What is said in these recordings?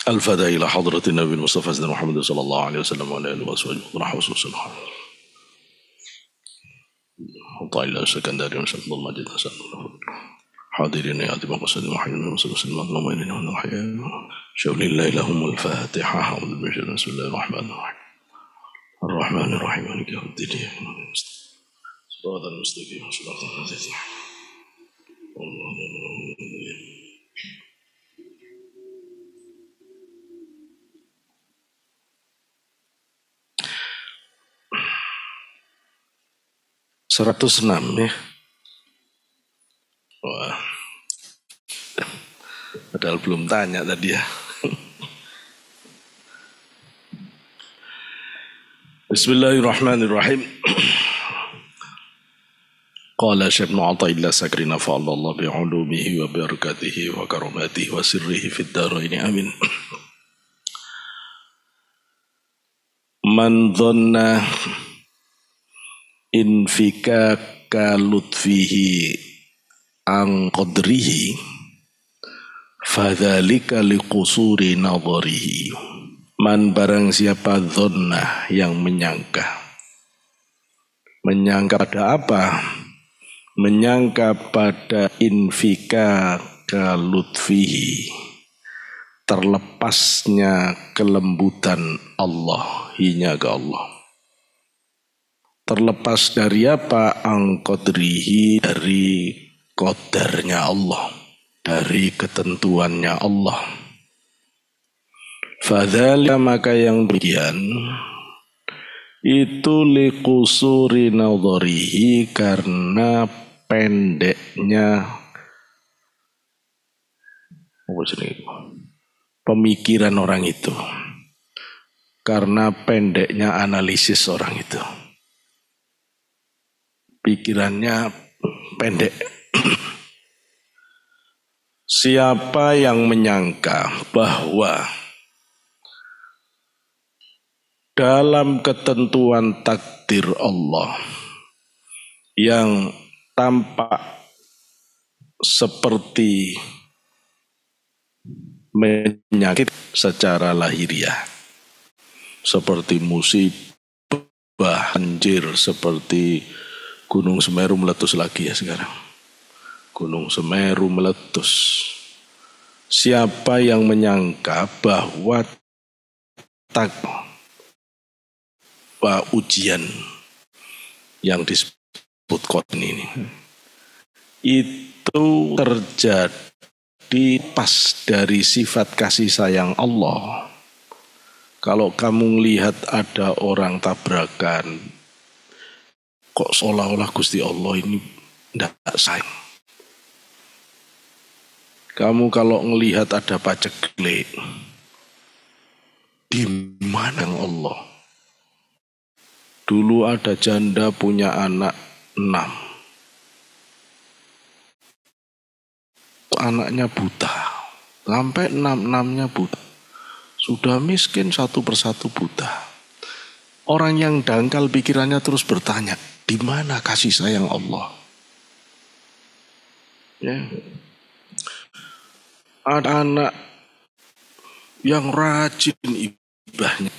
الفاتحة إلى حضرة النبي المصطفى سيدنا محمد صلى الله عليه وسلم وعلى آله وصحبه وسلم. وطا إلى سكندري وسلم المجد حاضرين يا أتباع قصد محمد صلى الله عليه وسلم اللهم إننا ونحيا شاول الله لهم الفاتحة. أعوذ بالله بسم الله الرحمن الرحيم الرحمن الرحيم مالك يوم الدين صراط المستقيم صراط الذين Seratus enam ya. Wah, padahal belum tanya tadi ya. Bismillahirrahmanirrahim. Qala Syekh Ibnu Athaillah Sakri nafa'allahu bi'ulumihi wa barakatihi wa karamatihi wa sirrihi fid dharain amin. Man dhanna infika lutfihi an qadrihi fadzalika liqusuri nadharihi. Man barang siapa dhanna yang menyangka pada apa? Menyangka pada infika lutfihi, terlepasnya kelembutan Allah, hina ke Allah. Terlepas dari apa? Angkodrihi, dari qadarnya Allah, dari ketentuannya Allah. Fadzalika maka yang demikian itu liqusuri nadharihi, karena pendeknya pemikiran orang itu, karena pendeknya analisis orang itu. Pikirannya pendek. Siapa yang menyangka bahwa dalam ketentuan takdir Allah yang tampak seperti menyakit secara lahiriah, seperti musibah, banjir, seperti Gunung Semeru meletus lagi ya sekarang. Gunung Semeru meletus. Siapa yang menyangka bahwa ujian yang disebut qadar ini itu terjadi pas dari sifat kasih sayang Allah. Kalau kamu melihat ada orang tabrakan, kok seolah-olah Gusti Allah ini tidak sayang. Kamu kalau melihat ada paceklik, di mana Allah? Dulu ada janda punya anak 6. Anaknya buta, sampai 6-6-nya buta. Sudah miskin satu persatu buta. Orang yang dangkal pikirannya terus bertanya, di mana kasih sayang Allah? Ya. Ada anak yang rajin ibadahnya,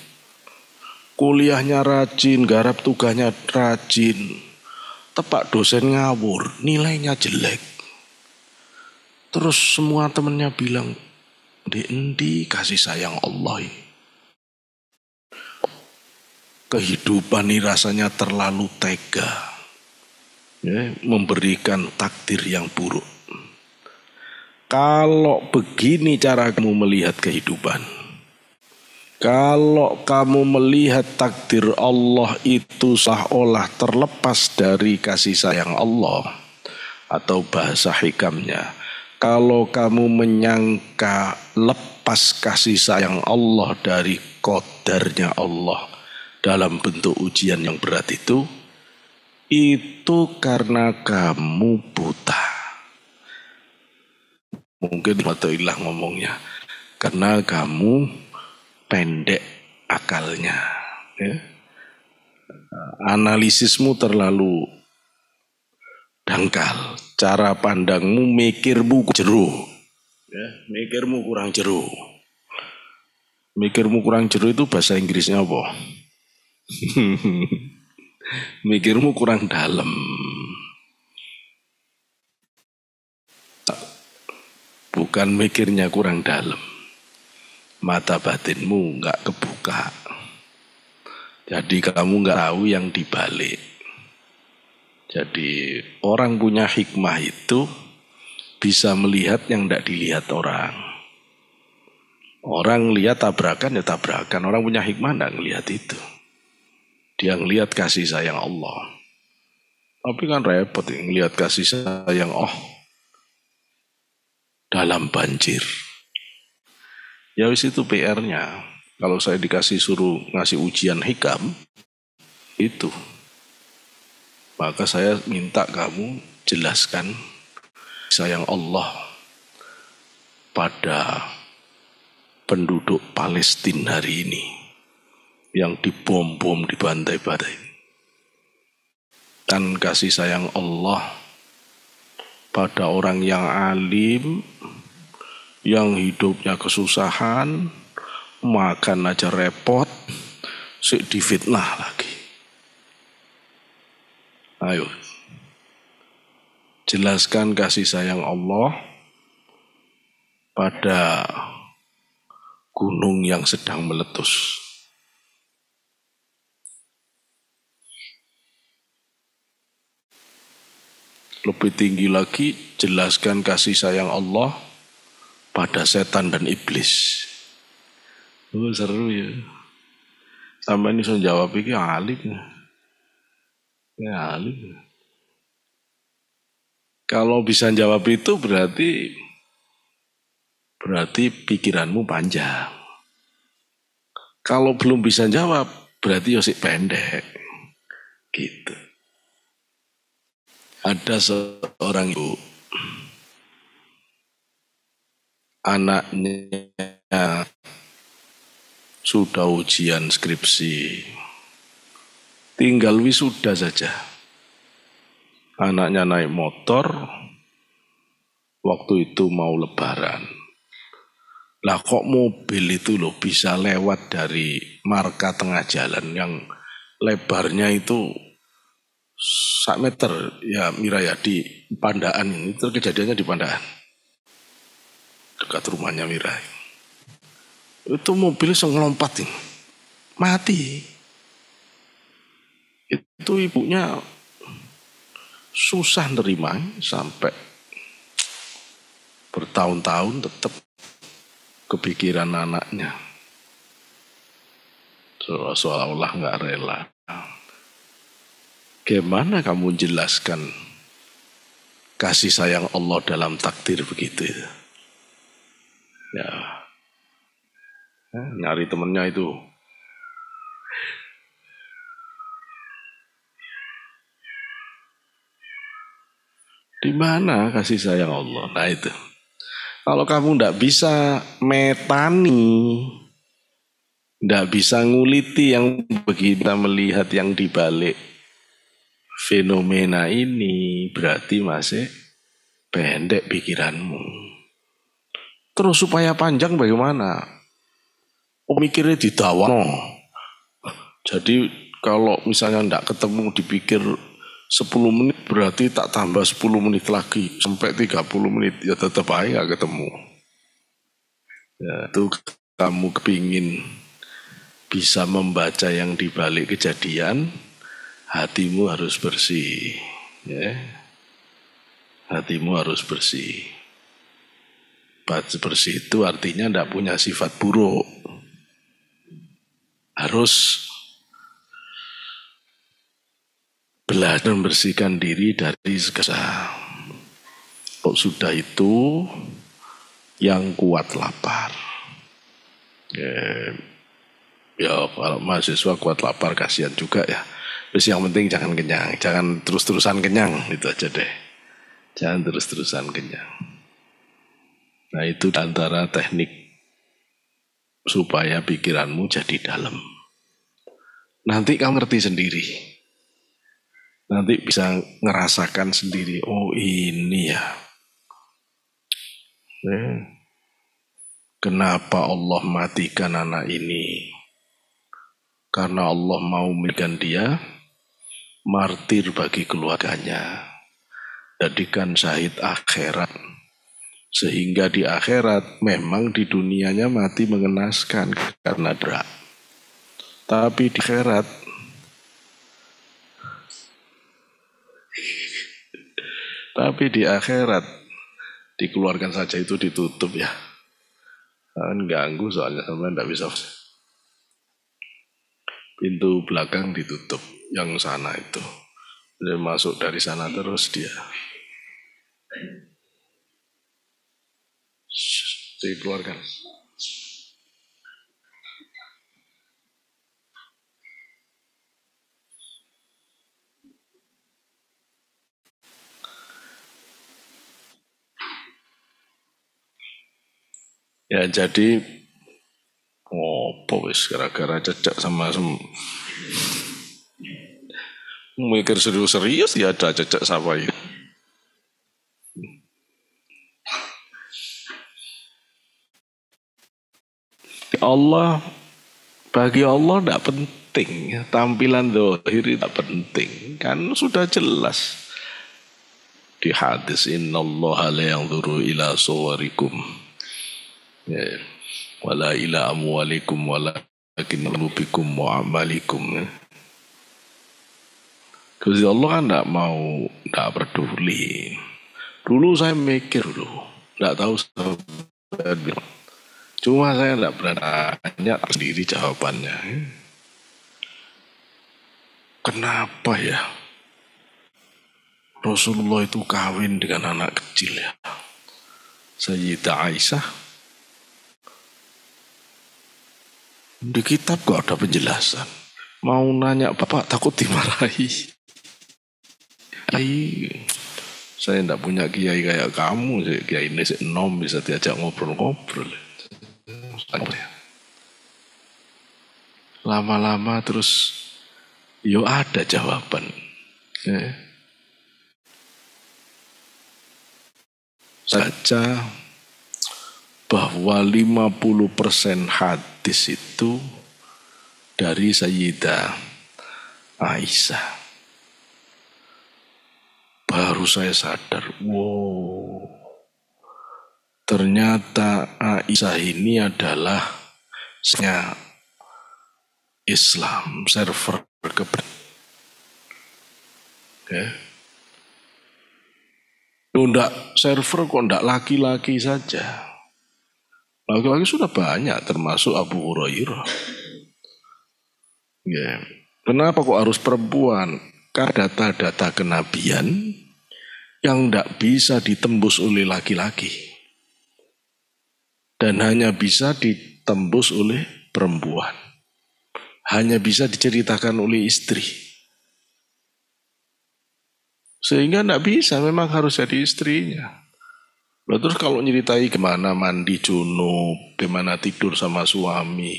kuliahnya rajin, garap tugasnya rajin, tepak dosen ngawur, nilainya jelek. Terus semua temannya bilang, endi kasih sayang Allah ini? Kehidupan ini rasanya terlalu tega, ya, memberikan takdir yang buruk. Kalau begini cara kamu melihat kehidupan, kalau kamu melihat takdir Allah itu seolah terlepas dari kasih sayang Allah, atau bahasa hikamnya, kalau kamu menyangka lepas kasih sayang Allah dari qadarnya Allah dalam bentuk ujian yang berat itu karena kamu buta. Mungkin Athaillah ngomongnya, karena kamu pendek akalnya, ya. Analisismu terlalu dangkal, cara pandangmu, mikirmu jero, ya, mikirmu kurang jero. Mikirmu kurang jero itu bahasa Inggrisnya apa? Mikirmu kurang dalam. Bukan mikirnya kurang dalam. Mata batinmu nggak kebuka. Jadi kamu nggak tahu yang dibalik. Jadi orang punya hikmah itu bisa melihat yang tidak dilihat orang. Orang lihat tabrakan ya tabrakan. Orang punya hikmah tidak ngelihat itu. Dia ngelihat kasih sayang Allah. Tapi kan repot ngelihat kasih sayang dalam banjir. Ya wis itu PR-nya. Kalau saya dikasih suruh ngasih ujian hikam, itu. Maka saya minta kamu jelaskan sayang Allah pada penduduk Palestina hari ini yang dibom-bom, dibantai-bantai. Dan kasih sayang Allah pada orang yang alim, yang hidupnya kesusahan, makan aja repot, sik difitnah lagi. Ayo, jelaskan kasih sayang Allah pada gunung yang sedang meletus. Lebih tinggi lagi, jelaskan kasih sayang Allah pada setan dan iblis. Seru ya. Sampai ini saya jawab ini alim. Ya alim. Kalau bisa jawab itu berarti pikiranmu panjang. Kalau belum bisa jawab berarti yosik pendek. Gitu. Ada seorang ibu, anaknya sudah ujian skripsi, tinggal wisuda saja. Anaknya naik motor, waktu itu mau lebaran. Lah kok mobil itu loh bisa lewat dari marka tengah jalan yang lebarnya itu 1 meter ya Mira ya di Pandaan ini. Itu kejadiannya di Pandaan. Dekat rumahnya Mira. Itu mobil ngelompat nih. Mati. Itu ibunya susah nerima sampai bertahun-tahun tetap kepikiran anaknya. Seolah-olah nggak rela. Gimana kamu jelaskan kasih sayang Allah dalam takdir begitu? Ya, nyari temennya itu. Di mana kasih sayang Allah? Nah itu. Kalau kamu tidak bisa metani, tidak bisa nguliti yang begitu melihat yang dibalik fenomena ini, berarti masih pendek pikiranmu. Terus supaya panjang bagaimana? Mikirnya didawano. Jadi kalau misalnya tidak ketemu dipikir 10 menit berarti tak tambah 10 menit lagi sampai 30 menit ya tetap aja gak ketemu. Ya, itu kamu kepingin bisa membaca yang dibalik kejadian, hatimu harus bersih. Ya. Hatimu harus bersih. Bersih itu artinya tidak punya sifat buruk. Harus belajar membersihkan diri dari segala. Kalau sudah itu, yang kuat lapar. Ya kalau mahasiswa kuat lapar kasihan juga ya. Terus yang penting jangan kenyang, jangan terus-terusan kenyang, itu aja deh. Jangan terus-terusan kenyang. Nah itu antara teknik supaya pikiranmu jadi dalam. Nanti kamu ngerti sendiri. Nanti bisa ngerasakan sendiri, oh ini ya. Kenapa Allah matikan anak ini? Karena Allah mau memberikan dia martir bagi keluarganya. Jadikan syahid akhirat. Sehingga di akhirat memang di dunianya mati mengenaskan karena berat. Tapi di akhirat dikeluarkan saja itu ditutup ya. Kan ganggu soalnya sampai tidak bisa. Pintu belakang ditutup, yang sana itu. Dia masuk dari sana terus dia. Dikeluarkan. Ya jadi wis gara-gara cecek sama mikir serius ya ada cecek sama itu. Bagi Allah tidak penting, tampilan zahir tidak penting, kan sudah jelas di hadis innallaha la yanzuru ila suwarikum ya, wala ila amwalikum walakin qulubikum wa amalikum. Gusti Allah kan tidak peduli. Dulu saya mikir tidak tahu cuma saya tidak berani sendiri jawabannya. Kenapa ya Rasulullah itu kawin dengan anak kecil ya? Sayyidah Aisyah. Di kitab kok ada penjelasan. Mau nanya bapak takut dimarahi. Saya tidak punya kiai kayak kamu. Kiai ini nom bisa diajak ngobrol-ngobrol. Lama-lama terus ada jawaban. Saja bahwa 50% hadis itu dari Sayyidah Aisyah. Baru saya sadar, ternyata Aisyah ini adalah Islam, server kebenaran. Server kok ndak laki-laki saja. Laki-laki sudah banyak, termasuk Abu Hurairah. Kenapa kok harus perempuan? Karena data-data kenabian yang tidak bisa ditembus oleh laki-laki. Dan hanya bisa ditembus oleh perempuan. Hanya bisa diceritakan oleh istri. Sehingga tidak bisa, memang harus jadi istrinya. Terus kalau nyeritai gimana mandi junub, gimana tidur sama suami.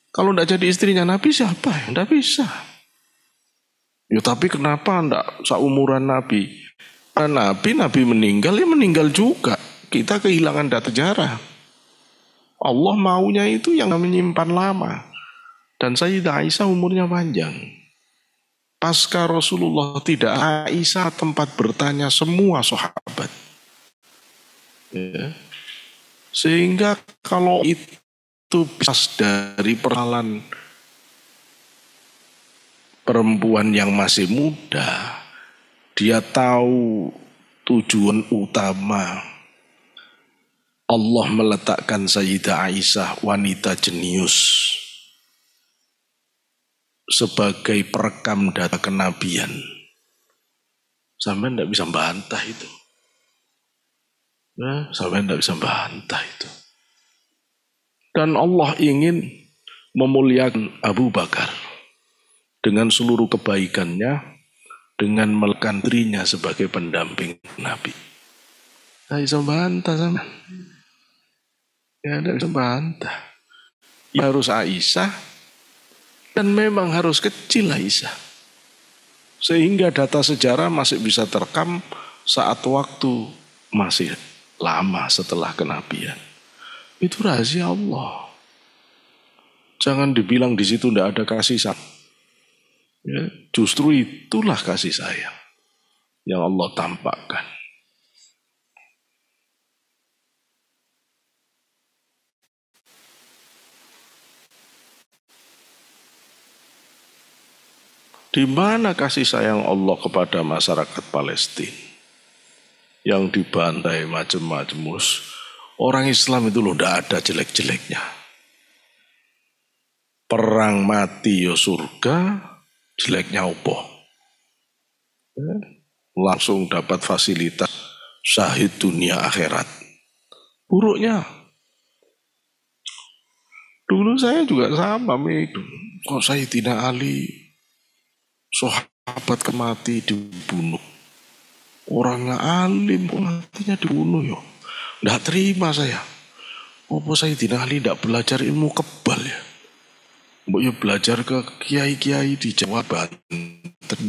Kalau tidak jadi istrinya Nabi siapa? Tidak bisa. Ya tapi kenapa tidak seumuran Nabi? Nabi meninggal, ya meninggal juga. Kita kehilangan data sejarah. Allah maunya itu yang menyimpan lama. Dan Sayyidah Aisyah umurnya panjang. Pasca Rasulullah tidak, Aisyah tempat bertanya semua sahabat. Sehingga kalau itu pas dari persoalan perempuan yang masih muda, dia tahu tujuan utama Allah meletakkan Sayyidah Aisyah wanita jenius sebagai perekam data kenabian. Sampai tidak bisa bantah itu. Sampai tidak bisa bantah itu. Dan Allah ingin memuliakan Abu Bakar dengan seluruh kebaikannya, dengan meletakkan dirinya sebagai pendamping Nabi. Tidak bisa bantah sama. Tidak bisa bantah. Ya, harus Aisyah, dan memang harus kecil Aisyah. Sehingga data sejarah masih bisa terekam saat waktu masih lama setelah kenabian. Itu rahasia Allah. Jangan dibilang di situ tidak ada kasih sayang. Ya, justru itulah kasih sayang yang Allah tampakkan. Di mana kasih sayang Allah kepada masyarakat Palestina yang dibantai macam-macam? Orang Islam itu loh tidak ada jelek-jeleknya. Perang mati ya surga, jeleknya opo. Langsung dapat fasilitas syahid dunia akhirat. Buruknya, dulu saya juga sama itu. Kok Sayyidina Ali, sahabat kemati dibunuh. Orangnya alim, matinya dibunuh ya. Nggak terima saya. Apa Sayyidina Ali tidak belajar ilmu kebal ya? Mbok ya belajar ke kiai-kiai di Jawa Banten.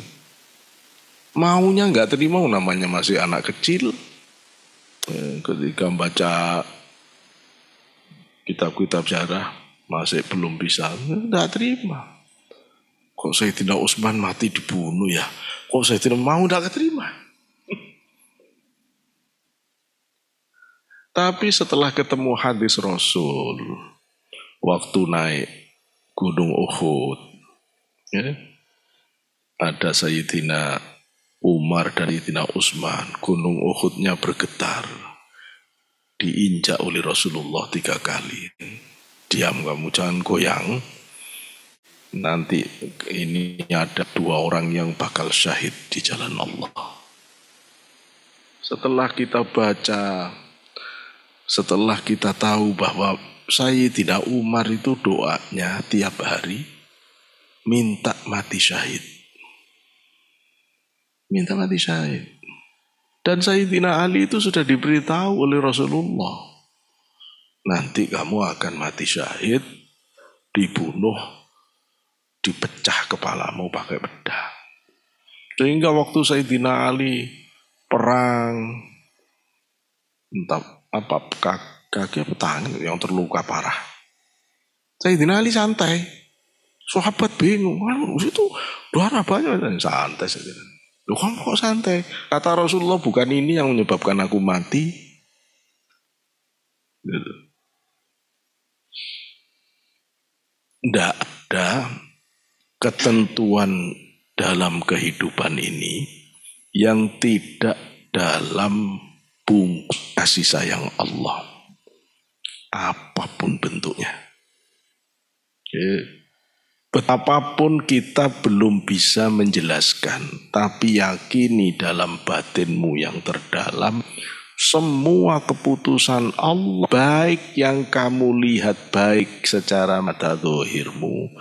Maunya nggak terima, namanya masih anak kecil. Ketika baca kitab-kitab sejarah masih belum bisa, nggak terima. Kok Sayyidina Utsman mati dibunuh ya? Kok Sayyidina mau nggak keterima? Tapi setelah ketemu hadis Rasul, waktu naik Gunung Uhud, ya, ada Sayyidina Umar dan Sayyidina Utsman, Gunung Uhudnya bergetar, diinjak oleh Rasulullah 3 kali. Diam kamu, jangan goyang. Nanti ini ada 2 orang yang bakal syahid di jalan Allah. Setelah kita baca, setelah kita tahu bahwa Sayyidina Umar itu doanya tiap hari minta mati syahid. Minta mati syahid. Dan Sayyidina Ali itu sudah diberitahu oleh Rasulullah. Nanti kamu akan mati syahid, dibunuh, dipecah kepalamu pakai pedang. Sehingga waktu Sayyidina Ali perang, entah apa kaki apa tangan yang terluka parah, Sayyidina Ali santai. Sahabat bingung, itu darah banyak, santai saja. Loh kamu kok santai? Kata Rasulullah, bukan ini yang menyebabkan aku mati. Gitu. Tidak ada ketentuan dalam kehidupan ini yang tidak dalam bungkus kasih sayang Allah, apapun bentuknya. Betapapun kita belum bisa menjelaskan, tapi yakini dalam batinmu yang terdalam, semua keputusan Allah, baik yang kamu lihat baik secara mata zahirmu,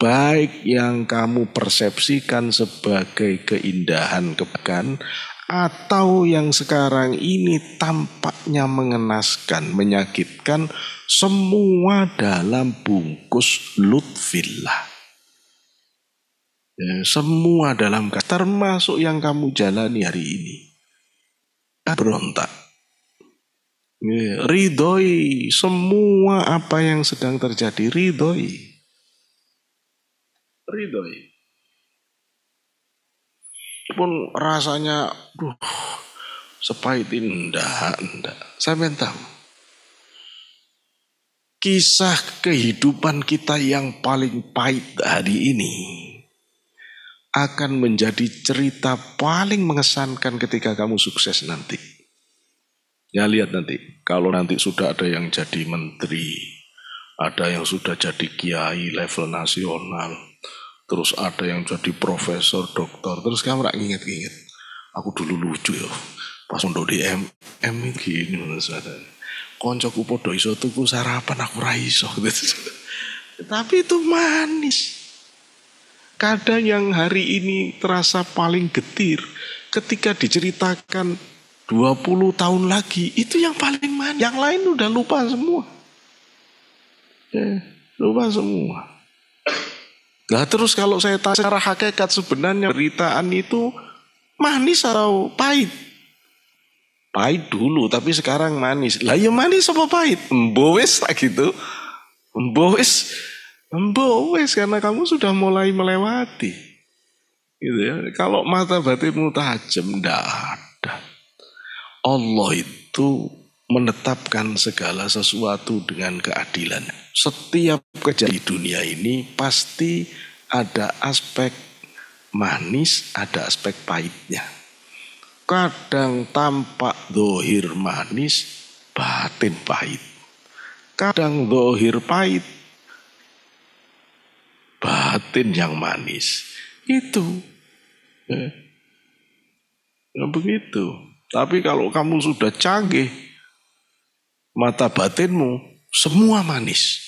baik yang kamu persepsikan sebagai keindahan kebaikan, atau yang sekarang ini tampaknya mengenaskan, menyakitkan, semua dalam bungkus lutfillah. Ya, semua dalam, termasuk yang kamu jalani hari ini. Berontak. Ya, ridhoi semua apa yang sedang terjadi, ridhoi. Ridhoi. Pun rasanya sepahit ini, enggak. Saya pengen tahu. Kisah kehidupan kita yang paling pahit hari ini akan menjadi cerita paling mengesankan ketika kamu sukses nanti. Ya lihat nanti, kalau nanti sudah ada yang jadi menteri, ada yang sudah jadi kiai level nasional, terus ada yang jadi profesor, doktor, terus kamu rak inget-inget, aku dulu lucu ya, pas untuk di MM gini maksudnya. Koncoku podo iso tuku sarapan aku ra iso gitu. Tapi itu manis. Kadang yang hari ini terasa paling getir ketika diceritakan 20 tahun lagi, itu yang paling manis. Yang lain udah lupa semua. Lupa semua. Nah terus kalau saya tanya secara hakikat sebenarnya beritaan itu manis atau pahit? Pahit dulu tapi sekarang manis. Lah ya manis apa pahit? Mbowes tak gitu. Mbowes karena kamu sudah mulai melewati. Gitu ya. Kalau mata batinmu tajam, ndak ada. Allah itu menetapkan segala sesuatu dengan keadilan. Setiap kejadian di dunia ini pasti ada aspek manis, ada aspek pahitnya. Kadang tampak zahir manis, batin pahit. Kadang zahir pahit, batin yang manis. Itu. Ya, begitu. Tapi kalau kamu sudah canggih, mata batinmu semua manis.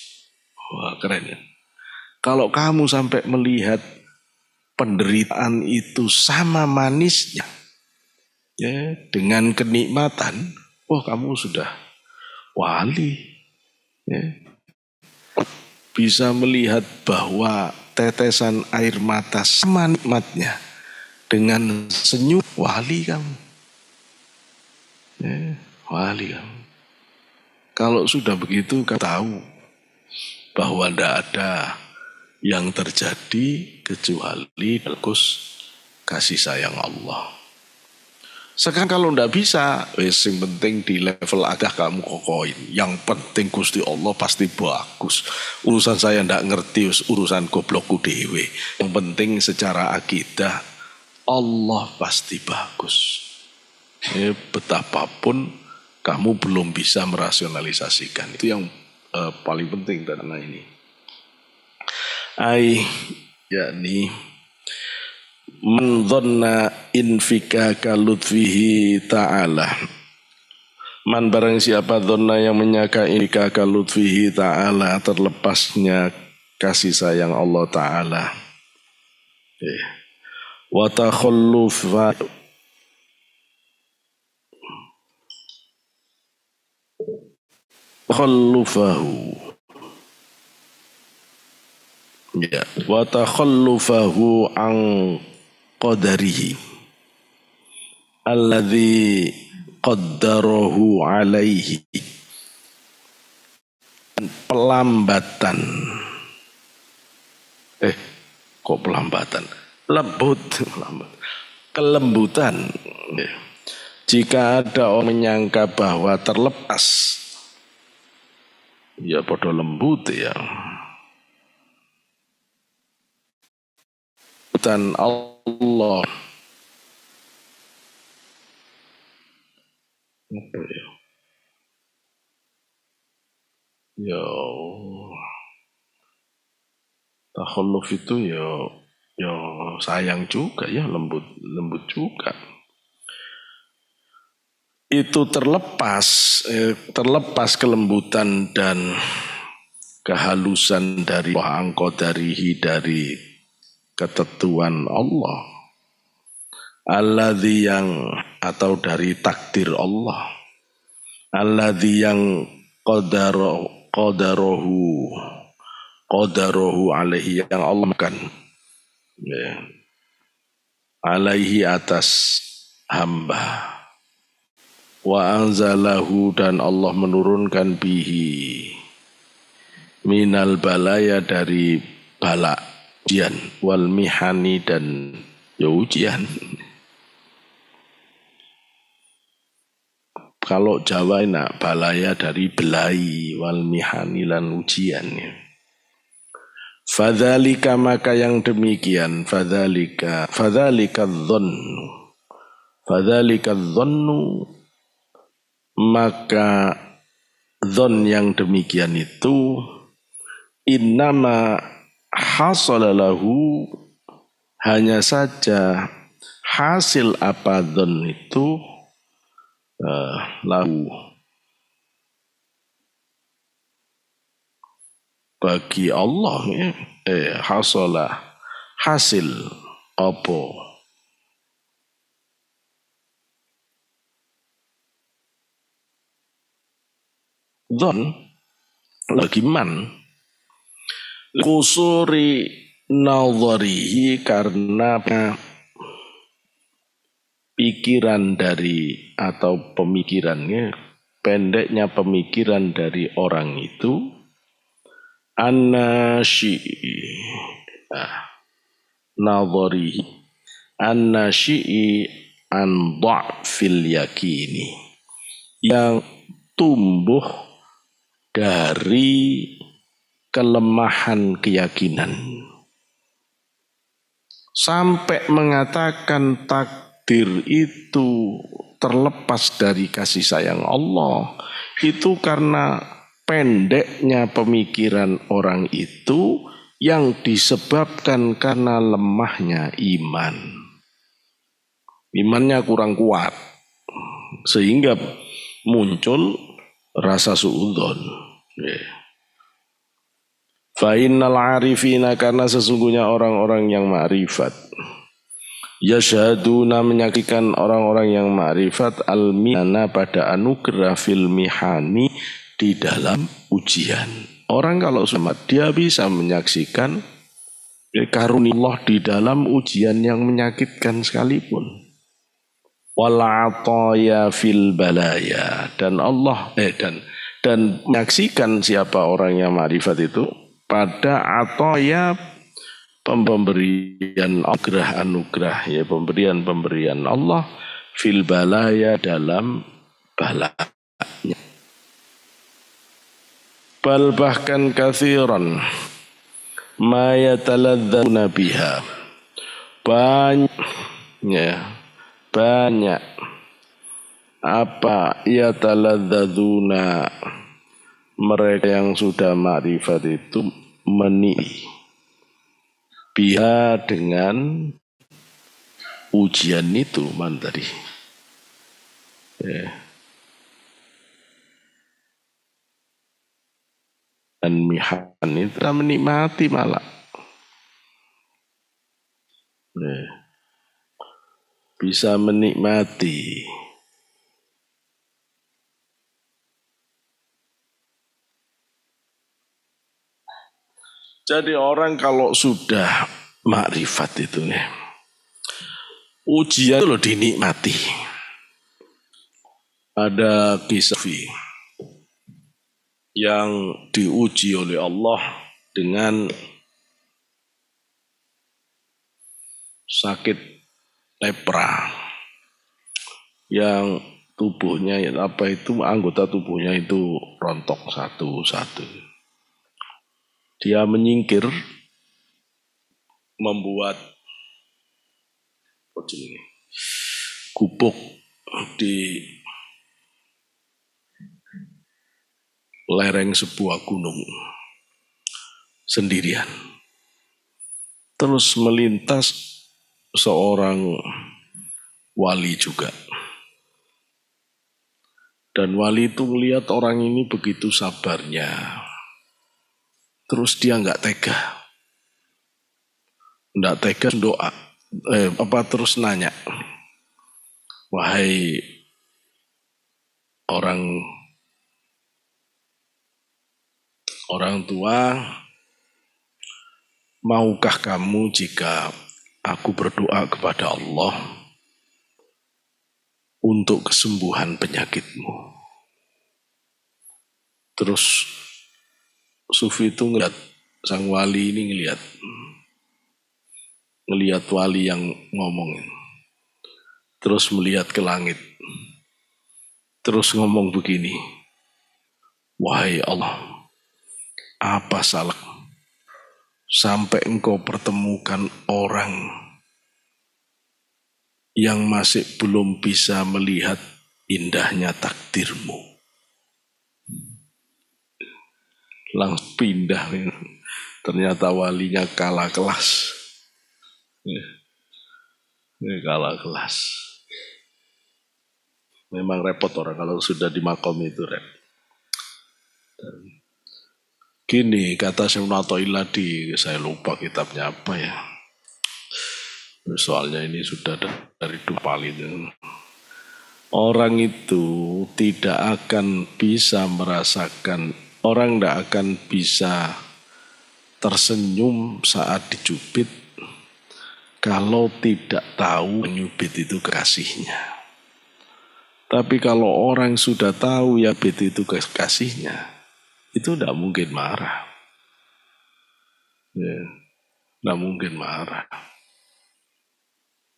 Wah, keren ya. Kalau kamu sampai melihat penderitaan itu sama manisnya, ya, dengan kenikmatan, wah kamu sudah wali. Ya. Bisa melihat bahwa tetesan air mata sama nikmatnya dengan senyum, wali kamu. Ya, wali kamu. Kalau sudah begitu kamu tahu bahwa tidak ada yang terjadi kecuali bagus kasih sayang Allah. Sekarang kalau ndak bisa, yang penting di level agak kamu kokoin. Yang penting Gusti Allah pasti bagus. Urusan saya ndak ngerti, urusan goblokku dewe. Yang penting secara akidah Allah pasti bagus. Betapapun kamu belum bisa merasionalisasikan. Itu yang paling penting karena ini. Yakni man dhanna infikaka lutfihi ta'ala. Man barang siapa dhanna yang menyangka infikaka lutfihi ta'ala, terlepasnya kasih sayang Allah Ta'ala. Wa takhallufahu ya wa takhallufahu an qadarihi alladhi qaddarahu alaihi, pelambatan kok pelambatan kelembutan. Jika ada orang menyangka bahwa terlepas, ya podo lembut ya, dan Allah apa ya? Ya takhalluf itu ya sayang juga ya, lembut juga. Itu terlepas kelembutan dan kehalusan dari angqadarihi, dari ketentuan Allah. Alladzi yang, atau dari takdir Allah. Alladzi yang qadarahu alaihi, yang Allah kan ya, alaihi atas hamba. Wa anzalahu, dan Allah menurunkan bihi minal balaya, dari bala ujian, wal mihani, dan ya ujian. Kalau Jawa enak, balaya dari belai, wal mihani lan ujian. Fadzalika, maka yang demikian, fadzalika dhannu, maka dhon yang demikian itu innama hasalalahu, hanya saja hasil apa dhon itu lahu, bagi Allah ya, hasalah, hasil apa dhon lagi man kusuri nadharihi, karena pikiran dari atau pemikirannya, pendeknya pemikiran dari orang itu an-nasyi'i nadharihi an-nasyi'i an dha'fil yakini, yang tumbuh dari kelemahan keyakinan, sampai mengatakan takdir itu terlepas dari kasih sayang Allah, itu karena pendeknya pemikiran orang itu yang disebabkan karena lemahnya iman. Imannya kurang kuat sehingga muncul rasa suudzon. Fa innal arifina, karena sesungguhnya orang-orang yang ma'rifat, yashhaduna, menyaksikan orang-orang yang ma'rifat, al-minana, pada anugerah, fil mihani, di dalam ujian. Orang kalau selamat, dia bisa menyaksikan karunia Allah di dalam ujian yang menyakitkan sekalipun. Wal ataya fil balaya, dan Allah dan menyaksikan siapa orang yang ma'rifat itu pada ataya, pemberian anugerah, ya pemberian Allah, fil balaya, dalam balanya. Bal bahkan kathiran ma yataladzuna biha, banyak apa yataladzuna, mereka yang sudah makrifat itu menikmati biha, dengan ujian itu tadi. Dan mihan itu menikmati malah. Bisa menikmati. Jadi orang kalau sudah makrifat itu nih, ujian itu loh dinikmati. Ada kisah yang diuji oleh Allah dengan sakit lepra, yang tubuhnya anggota tubuhnya itu rontok satu-satu. Dia menyingkir, membuat gubuk di lereng sebuah gunung sendirian. Terus melintas seorang wali juga. Dan wali itu melihat orang ini begitu sabarnya. Terus dia nggak tega. Nggak tega doa. Terus nanya. Wahai orang tua, maukah kamu jika aku berdoa kepada Allah untuk kesembuhan penyakitmu? Terus Sufi itu ngeliat, sang wali ini ngeliat wali yang ngomongin. Terus melihat ke langit. Terus ngomong begini, wahai Allah, apa salah sampai engkau pertemukan orang yang masih belum bisa melihat indahnya takdirmu? Langsung pindah, ternyata walinya kalah kelas. Ini kalah kelas. Memang repot orang kalau sudah di makom itu, repot. Gini kata Syekh Athaillah, saya lupa kitabnya apa ya. Soalnya ini sudah dari Dupali. Orang itu tidak akan bisa merasakan, orang tidak akan bisa tersenyum saat dicubit kalau tidak tahu menyubit itu kekasihnya. Tapi kalau orang sudah tahu ya itu kekasihnya, itu tidak mungkin marah. Ya, tidak mungkin marah.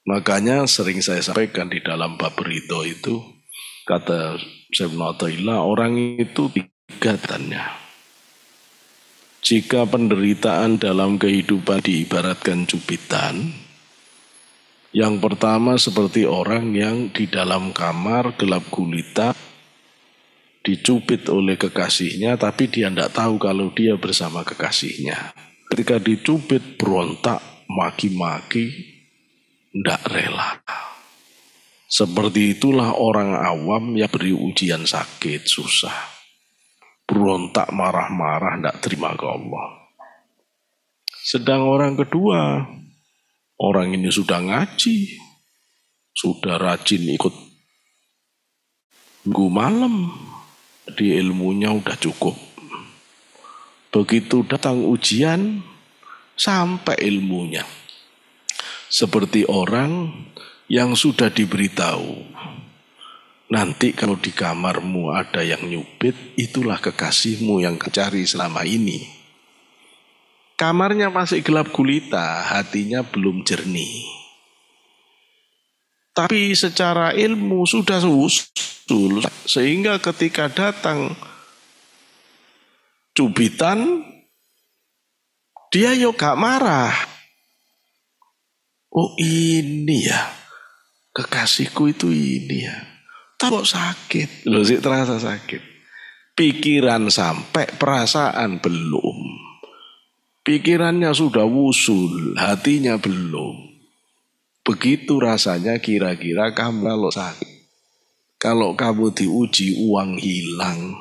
Makanya sering saya sampaikan di dalam bab ridho itu, kata Syekh Ibnu Athaillah, orang itu tiga tanya. Jika penderitaan dalam kehidupan diibaratkan cubitan, yang pertama seperti orang yang di dalam kamar gelap gulita, dicubit oleh kekasihnya, tapi dia tidak tahu kalau dia bersama kekasihnya. Ketika dicubit, berontak, maki-maki, tidak rela. Seperti itulah orang awam yang beri ujian sakit, susah. Berontak, marah-marah, tidak terima ke Allah. Sedang orang kedua, orang ini sudah ngaji, sudah rajin ikut minggu malam, di ilmunya udah cukup. Begitu datang ujian, sampai ilmunya. Seperti orang yang sudah diberitahu, nanti kalau di kamarmu ada yang nyubit, itulah kekasihmu yang kau cari selama ini. Kamarnya masih gelap gulita, hatinya belum jernih. Tapi secara ilmu sudah usul, sehingga ketika datang cubitan, dia yo gak marah. Oh ini ya, kekasihku itu ini ya. Tak sakit, loh sih terasa sakit. Pikiran sampai, perasaan belum. Pikirannya sudah wusul, hatinya belum. Begitu rasanya kira-kira kamu kalau sakit. Kalau kamu diuji uang hilang.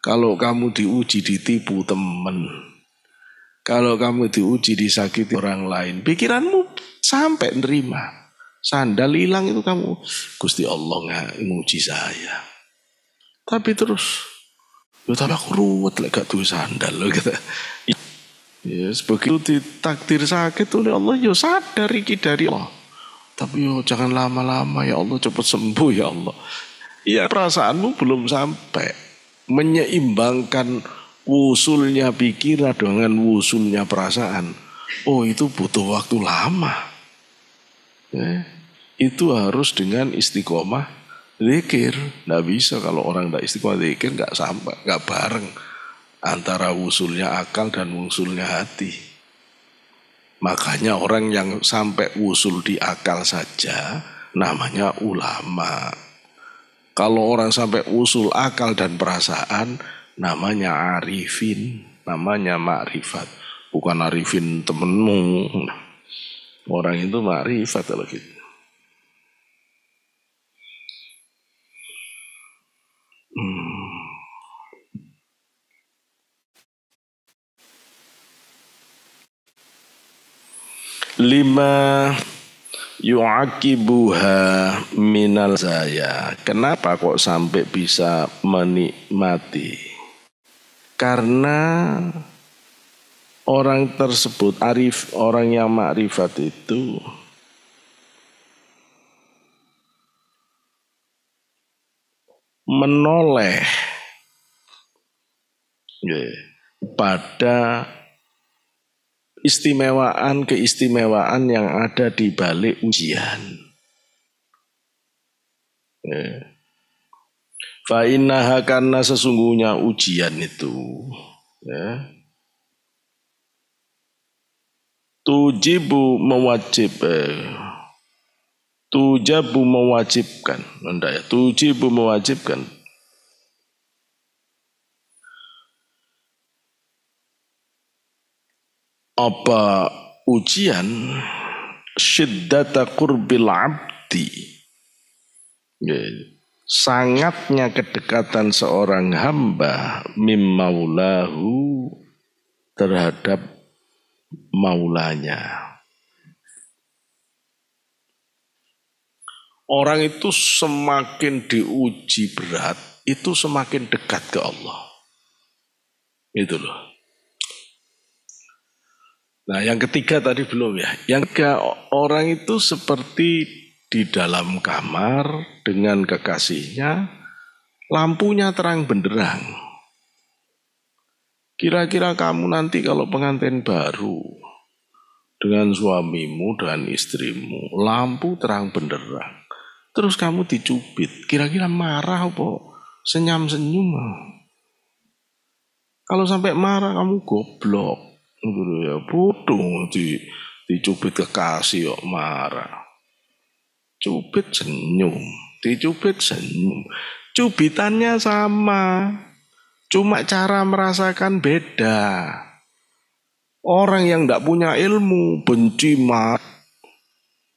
Kalau kamu diuji ditipu teman. Kalau kamu diuji disakiti orang lain. Pikiranmu sampai nerima. Sandal hilang itu kamu. Gusti Allah nggak nguji saya. Tapi terus. Ya tapi aku ruwet lah gak tuh sandal. Gitu. Yes, begitu ditakdir sakit oleh Allah, ya sadar iki dari Allah. Tapi yo jangan lama-lama ya Allah, cepat sembuh ya Allah. Ya perasaanmu belum sampai menyeimbangkan wusulnya pikiran dengan wusulnya perasaan. Oh itu butuh waktu lama. Itu harus dengan istiqomah zikir. Nggak bisa kalau orang nggak istiqomah zikir nggak sampai, nggak bareng. Antara wusulnya akal dan wusulnya hati. Makanya orang yang sampai wusul di akal saja namanya ulama. Kalau orang sampai wusul akal dan perasaan namanya arifin, namanya makrifat. Bukan arifin temenmu. Orang itu makrifat kalau gitu. Lima yu'akibuha minal zaya. Kenapa kok sampai bisa menikmati? Karena orang tersebut arif, orang yang makrifat itu menoleh pada keistimewaan yang ada di balik ujian. Fa innaha, karena sesungguhnya ujian itu tujabu mewajibkan, tujibu mewajibkan apa ujian syiddata qurbil abdi, sangatnya kedekatan seorang hamba mimmaulahu terhadap maulanya. Orang itu semakin diuji berat, itu semakin dekat ke Allah. Itu loh. Nah, yang ketiga tadi belum ya. Yang ketiga, orang itu seperti di dalam kamar dengan kekasihnya, lampunya terang benderang. Kira-kira kamu nanti kalau pengantin baru dengan suamimu dan istrimu, lampu terang benderang, terus kamu dicubit, kira-kira marah apa senyum-senyum? Kalau sampai marah kamu goblok, ya bodoh, dicubit kekasih kok marah. Cubit senyum, dicubit senyum. Cubitannya sama, cuma cara merasakan beda. Orang yang tidak punya ilmu benci marah.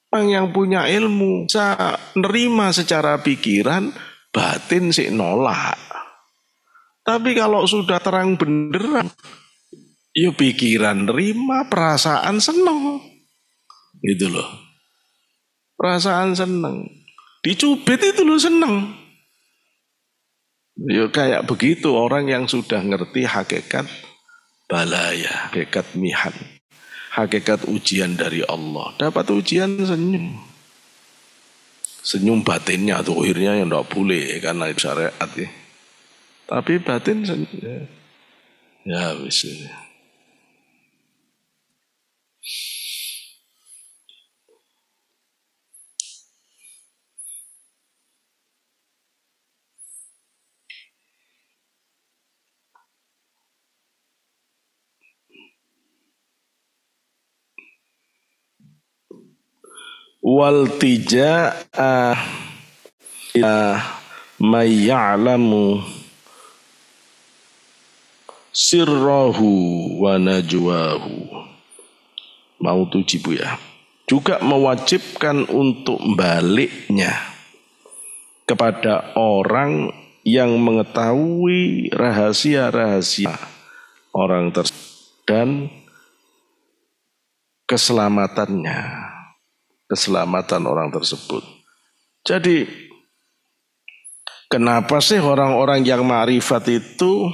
Orang yang punya ilmu bisa nerima secara pikiran, batin sih nolak. Tapi kalau sudah terang benderang, ya pikiran nerima, perasaan seneng. Gitu loh. Perasaan seneng. Dicubit itu loh seneng. Ya kayak begitu orang yang sudah ngerti hakikat balaya, hakikat mihan, hakikat ujian dari Allah. Dapat ujian senyum. Senyum batinnya, akhirnya yang tidak boleh karena itu syariat ya. Tapi batin senyum. Ya bisa. Wal tija'a ila may ya'lamu sirrahu wa najwahu. Mau tujibu ya. Juga mewajibkan untuk baliknya kepada orang yang mengetahui rahasia-rahasia orang tersebut dan keselamatan orang tersebut. Jadi kenapa sih orang-orang yang ma'rifat itu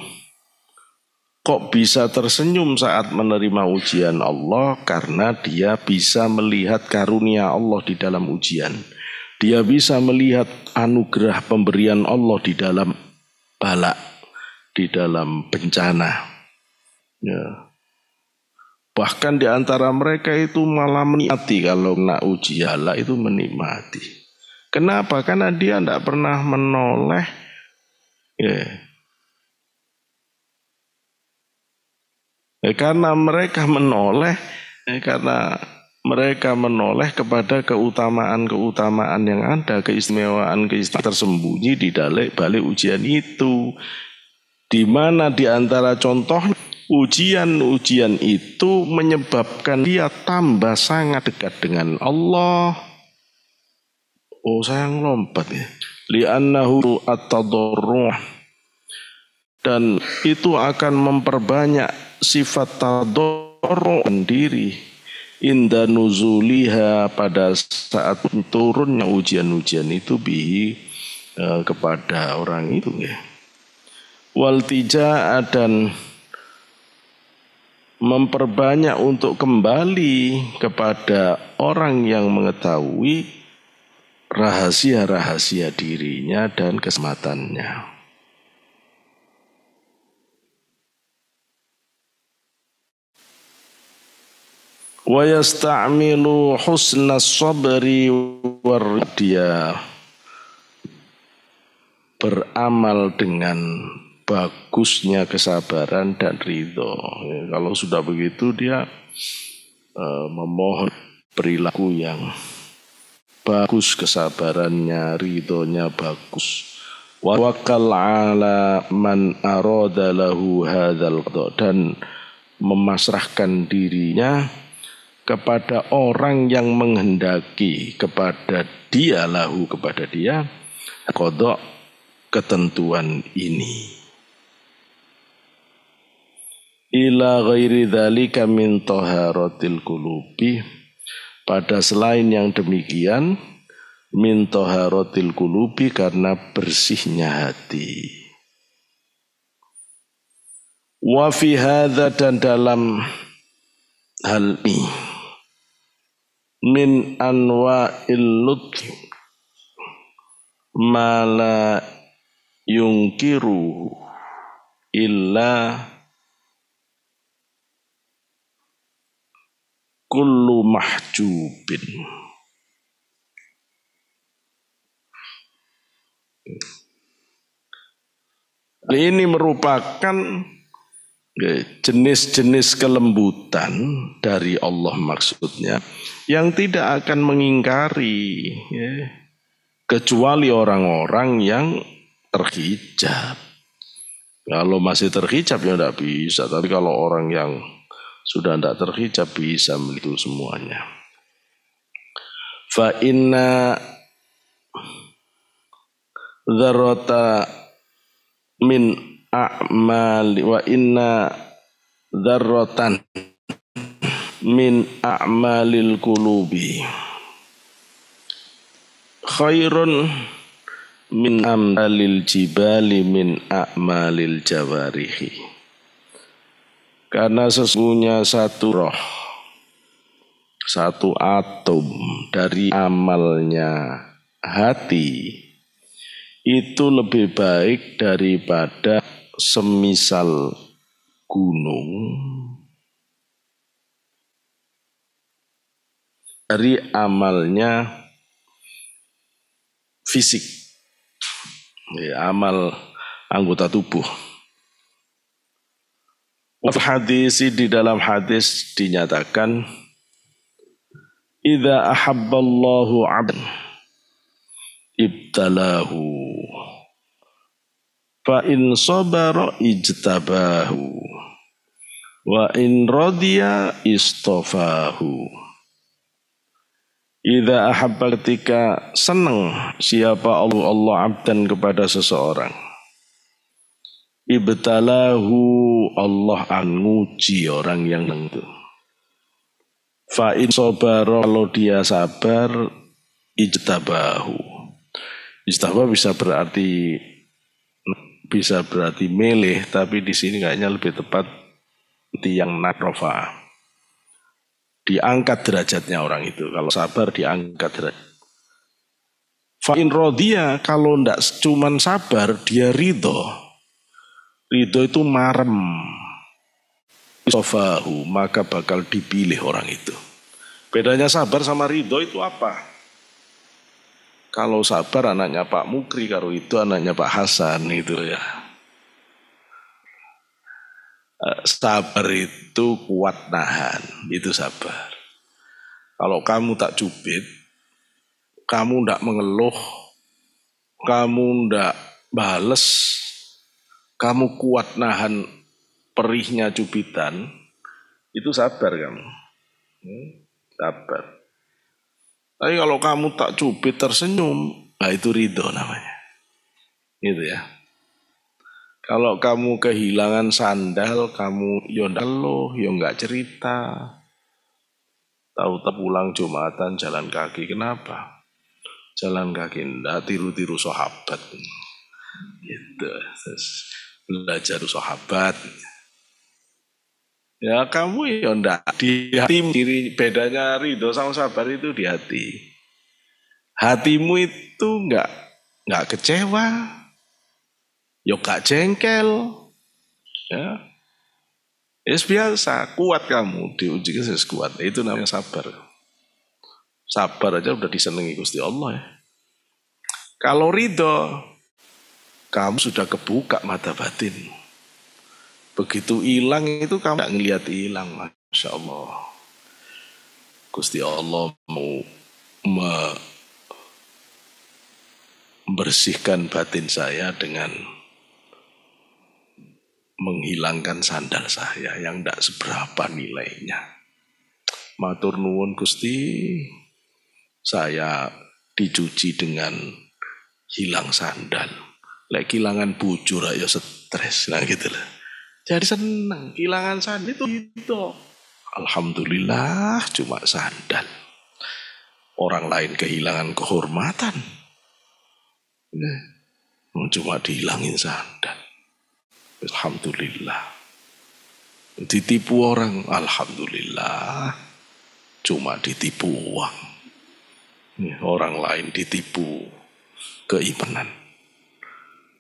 kok bisa tersenyum saat menerima ujian Allah? Karena dia bisa melihat karunia Allah di dalam ujian. Dia bisa melihat anugerah pemberian Allah di dalam bala, di dalam bencana. Ya. Bahkan di antara mereka itu malah menikmati kalau nak ujian lah itu menikmati. Kenapa? Karena dia tidak pernah menoleh. Ya. Karena mereka menoleh kepada keutamaan-keutamaan yang ada, keistimewaan tersembunyi di balik ujian itu. Di mana di antara contoh ujian-ujian itu menyebabkan dia tambah sangat dekat dengan Allah. Oh, saya lompat ya. Li'annahu at-tadarru'. Dan itu akan memperbanyak sifat tadarru' diri inda nuzuliha pada saat turunnya ujian-ujian itu kepada orang itu ya. Wal tija'a dan memperbanyak untuk kembali kepada orang yang mengetahui rahasia-rahasia dirinya dan keselamatannya. Wa yasta'milu husnas sabri wardia, beramal dengan bagusnya kesabaran dan ridho. Ya, kalau sudah begitu dia memohon perilaku yang bagus, kesabarannya, ridhonya bagus. Wa wakal ala man arada lahu hadzal qada, dan memasrahkan dirinya kepada orang yang menghendaki kepada dia qada ketentuan ini. Ila ghairi dzalika min taharatil qulubi, pada selain yang demikian min taharatil qulubi, karena bersihnya hati. Wa fi hadza, dan dalam hal ini min anwa'il lutfi ma la yungkiru illa kullu mahjubin. Ini merupakan jenis-jenis kelembutan dari Allah maksudnya yang tidak akan mengingkari kecuali orang-orang yang terhijab. Kalau masih terhijab ya tidak bisa, tapi kalau orang yang sudah tidak terhijab bisa itu semuanya. Fa inna dzarrata min a'mali wa inna dzarratan min a'malil qulubi khairun min amsalil jibali min a'malil jawarihi. Karena sesungguhnya satu roh, satu atom dari amalnya hati itu lebih baik daripada semisal gunung dari amalnya fisik, amal anggota tubuh. Hadis di dalam hadis dinyatakan idza ahabballahu 'abdan ibtalahu fa in sabara ijtabahu wa in radiya istafahu. Idza ahabba, ketika senang siapa Allah abdan kepada seseorang, ibtalahu, Allah akan nguji orang yang itu. Fa in sabara, kalau dia sabar, ijtabahu. Ijtabah bisa berarti milih, tapi di sini kayaknya lebih tepat yang nakrofa. Diangkat derajatnya orang itu. Kalau sabar diangkat derajat. Fa in rodiya, kalau ndak cuman sabar, dia ridho. Ridho itu marem. Sofahu, maka bakal dipilih orang itu. Bedanya sabar sama ridho itu apa? Kalau sabar anaknya Pak Mukri, kalau itu anaknya Pak Hasan itu ya. Sabar itu kuat nahan, itu sabar. Kalau kamu tak cubit, kamu ndak mengeluh, kamu ndak bales, kamu kuat nahan perihnya cubitan, itu sabar kamu. Sabar. Tapi kalau kamu tak cubit tersenyum, nah itu ridho namanya. Gitu ya. Kalau kamu kehilangan sandal, kamu yondalo, nggak cerita. Tahu-tahu pulang Jumatan jalan kaki, kenapa? Jalan kaki, enggak tiru-tiru sahabat. Gitu. Terus belajar sahabat. Ya kamu ya enggak di hati diri, bedanya ridho sama sabar itu di hati. Hatimu itu enggak kecewa, ya enggak jengkel. Ya. Yes, biasa, kuat kamu diuji kuat. Itu namanya sabar. Sabar aja udah disenangi Gusti Allah ya. Kalau ridho, kamu sudah kebuka mata batin. Begitu hilang itu kamu tidak ngelihat hilang, Masya Allah. Gusti Allah mau membersihkan batin saya dengan menghilangkan sandal saya yang tidak seberapa nilainya. Matur nuwun Gusti, saya dicuci dengan hilang sandal. Lek kehilangan bujur aja stres, nah gitu lah. Jadi senang, kehilangan sandal itu. Alhamdulillah cuma sandal. Orang lain kehilangan kehormatan. Cuma dihilangin sandal. Alhamdulillah. Ditipu orang, alhamdulillah, cuma ditipu uang. Orang lain ditipu keimanan.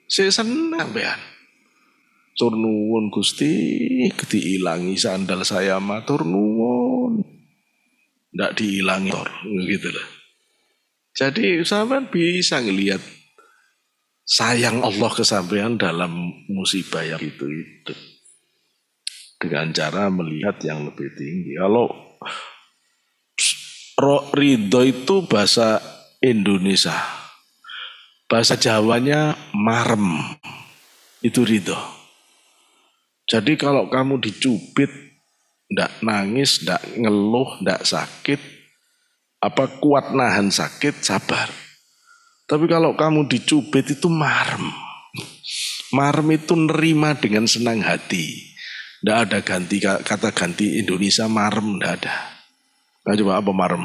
Saya senang bean. Tur nuwun Gusti, diilangi sandal saya matur nuwun. Ndak diilangi gitu lah. Jadi sampean bisa ngelihat sayang Allah ke sampean dalam musibah yang itu. Dengan cara melihat yang lebih tinggi. Kalau ridho itu bahasa Indonesia. Bahasa Jawanya marem. Itu ridho. Jadi kalau kamu dicubit, ndak nangis, ndak ngeluh, ndak sakit, kuat nahan sakit, sabar. Tapi kalau kamu dicubit itu marem. Marem itu nerima dengan senang hati. Ndak ada kata ganti Indonesia marem, ndak ada. Nah, coba apa marem?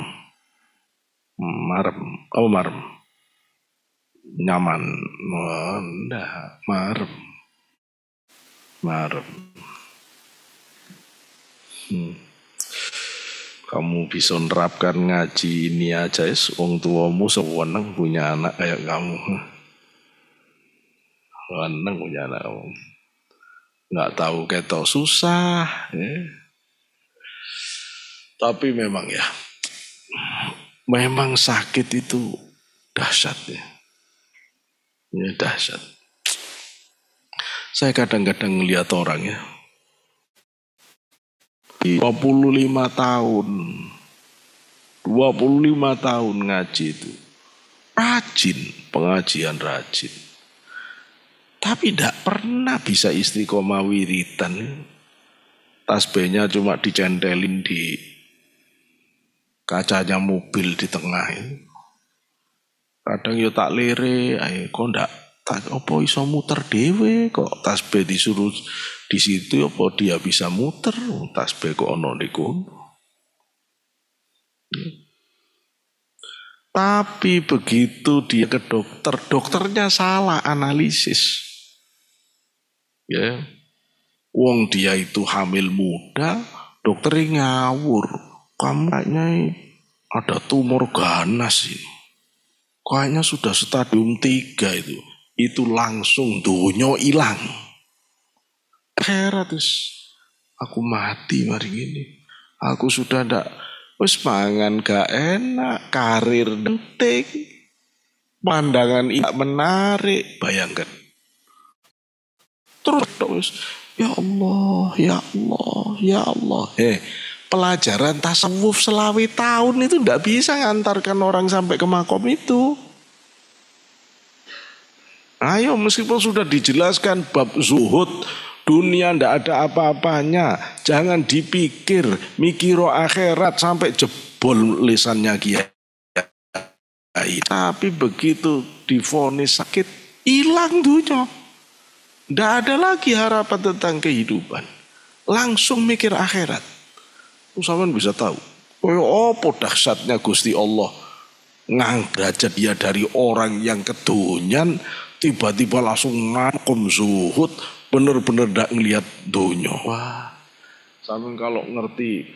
Marem, apa marem? Nyaman, ndak, marem. Kamu bisa nerapkan ngaji ini aja wong tuamu sewenang punya anak kayak kamu. Sewenang punya anak kamu. Nggak tahu ketok susah. Tapi memang ya, memang sakit itu dahsyat ya. Ini dahsyat. Saya kadang-kadang ngelihat orang ya. 25 tahun. 25 tahun ngaji itu. Rajin, pengajian rajin. Tapi tidak pernah bisa istiqomah wiritan. Tasbihnya cuma dicentelin di kacanya mobil di tengah. Kadang yo tak lere, kok ndak apa iso muter dhewe kok tasbih disuruh di situ apa dia bisa muter tasbih kok ono niku. Tapi begitu dia ke dokter, dokternya salah analisis. Ya. Wong dia itu hamil muda, dokternya ngawur. Kamu kayaknya ada tumor ganas ini. Kayaknya sudah stadium 3 itu. Itu langsung donyo hilang. Herat aku mati mari ini. Aku sudah ndak wis mangan gak enak, karir penting, pandangan tidak menarik, bayangkan. Terus ya Allah, ya Allah, ya Allah. Pelajaran tasawuf selawi tahun itu ndak bisa ngantarkan orang sampai ke makom itu. Ayo meskipun sudah dijelaskan bab zuhud, dunia ndak ada apa-apanya, jangan dipikir, mikiro akhirat sampai jebol lisannya kiai. Tapi begitu divonis sakit, hilang dunia. Ndak ada lagi harapan tentang kehidupan. Langsung mikir akhirat. Sampeyan bisa tahu, koyo apa dahsyatnya Gusti Allah ngangkat derajat dia dari orang yang kedonyan tiba-tiba langsung ngakom zuhud, bener-bener ndak ngelihat dunia. Wah, sampeyan kalau ngerti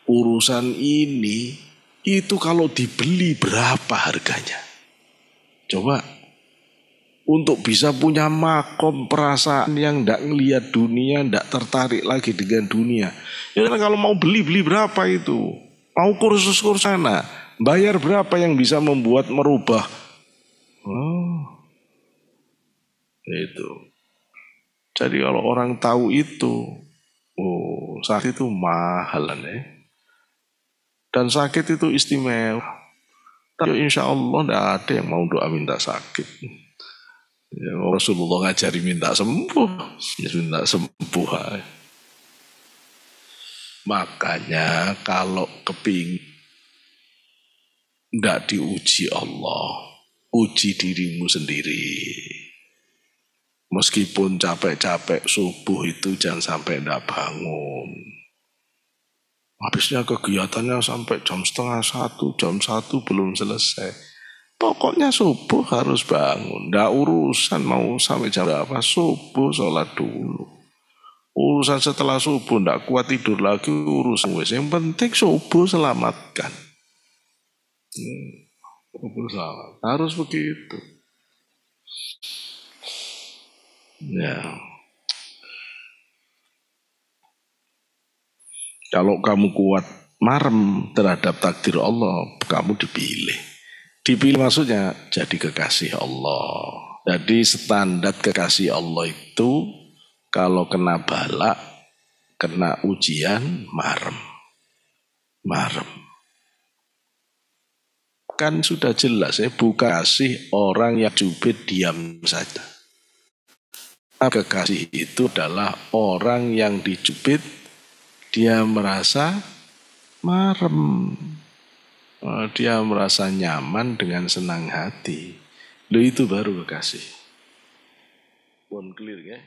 urusan ini, itu kalau dibeli berapa harganya? Coba untuk bisa punya makom perasaan yang ndak ngelihat dunia, ndak tertarik lagi dengan dunia. Ya kalau mau beli berapa itu? Mau kursus sana, bayar berapa yang bisa membuat merubah? Itu. Jadi kalau orang tahu itu, sakit itu mahalan ya. Dan sakit itu istimewa. Tapi insya Allah tidak ada yang mau doa minta sakit. Ya, Rasulullah ngajari minta sembuh, minta sembuh. Makanya kalau kepingin tidak diuji Allah, uji dirimu sendiri. Meskipun capek-capek subuh itu jangan sampai tidak bangun. Habisnya kegiatannya sampai jam 12:30, jam 1 belum selesai. Pokoknya subuh harus bangun. Nggak urusan mau sampai jam berapa, subuh sholat dulu. Urusan setelah subuh ndak kuat tidur lagi urusan wes. Yang penting subuh selamatkan. Subuh selamat. Harus begitu. Ya. Kalau kamu kuat marem terhadap takdir Allah, kamu dipilih. Dipilih maksudnya jadi kekasih Allah. Jadi standar kekasih Allah itu kalau kena bala, kena ujian, marem. Marem. Kan sudah jelas ya, bukan kasih orang yang cubit diam saja. Kekasih itu adalah orang yang dicubit, dia merasa marem. Dia merasa nyaman dengan senang hati. Loh itu baru kekasih. Bon clear ya.